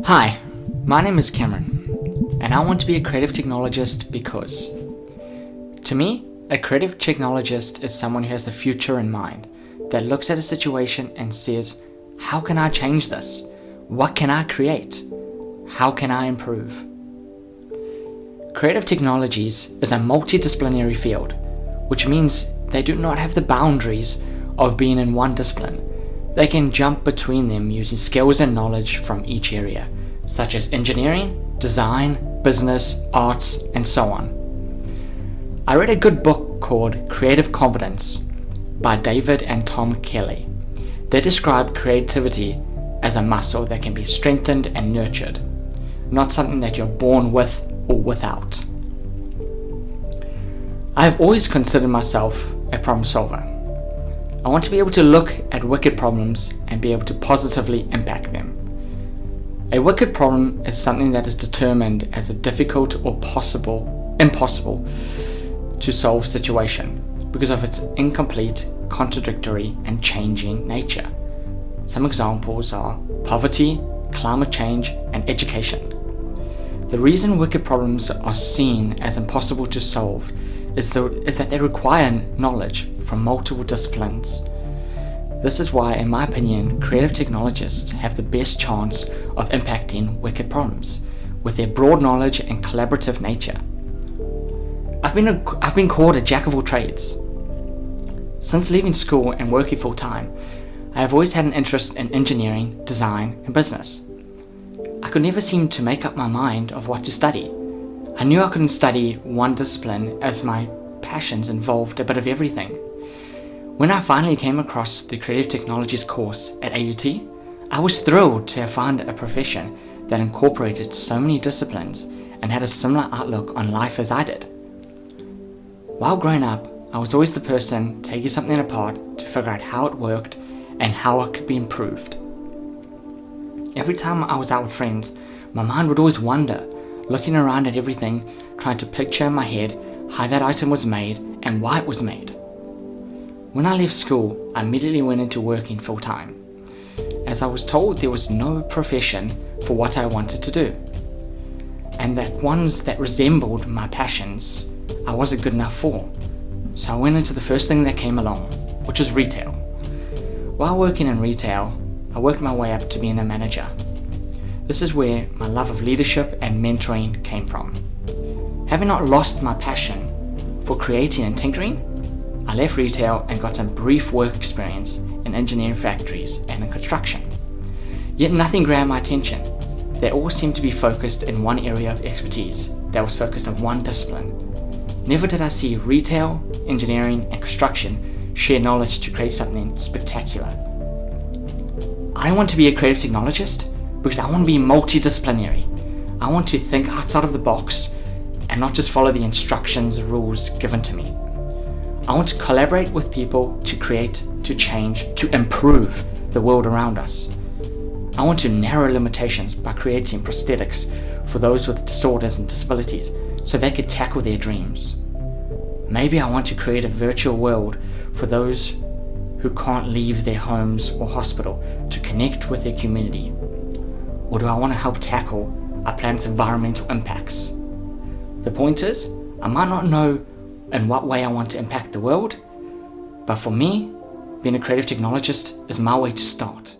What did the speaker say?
Hi, my name is Cameron, and I want to be a creative technologist because, to me, a creative technologist is someone who has the future in mind, that looks at a situation and says, how can I change this? What can I create? How can I improve? Creative technologies is a multidisciplinary field, which means they do not have the boundaries of being in one discipline. They can jump between them using skills and knowledge from each area, such as engineering, design, business, arts, and so on. I read a good book called Creative Confidence by David and Tom Kelley. They describe creativity as a muscle that can be strengthened and nurtured, not something that you're born with or without. I have always considered myself a problem solver. I want to be able to look at wicked problems and be able to positively impact them. A wicked problem is something that is determined as a difficult or impossible to solve situation because of its incomplete, contradictory, and changing nature. Some examples are poverty, climate change, and education. The reason wicked problems are seen as impossible to solve is that they require knowledge from multiple disciplines. This is why, in my opinion, creative technologists have the best chance of impacting wicked problems with their broad knowledge and collaborative nature. I've been called a jack of all trades. Since leaving school and working full time, I have always had an interest in engineering, design, and business. I could never seem to make up my mind of what to study. I knew I couldn't study one discipline as my passions involved a bit of everything. When I finally came across the Creative Technologist course at AUT, I was thrilled to have found a profession that incorporated so many disciplines and had a similar outlook on life as I did. While growing up, I was always the person taking something apart to figure out how it worked and how it could be improved. Every time I was out with friends, my mind would always wander, looking around at everything, trying to picture in my head how that item was made and why it was made. When I left school, I immediately went into working full time, as I was told there was no profession for what I wanted to do, and that ones that resembled my passions I wasn't good enough for. So I went into the first thing that came along, which was retail. While working in retail, I worked my way up to being a manager. This is where my love of leadership and mentoring came from. Having not lost my passion for creating and tinkering, I left retail and got some brief work experience in engineering factories and in construction. Yet nothing grabbed my attention. They all seemed to be focused in one area of expertise that was focused on one discipline. Never did I see retail, engineering, and construction share knowledge to create something spectacular. I want to be a creative technologist because I want to be multidisciplinary. I want to think outside of the box and not just follow the instructions and rules given to me. I want to collaborate with people to create, to change, to improve the world around us. I want to narrow limitations by creating prosthetics for those with disorders and disabilities so they could tackle their dreams. Maybe I want to create a virtual world for those who can't leave their homes or hospital to connect with their community. Or do I want to help tackle our planet's environmental impacts? The point is, I might not know in what way I want to impact the world, but for me, being a creative technologist is my way to start.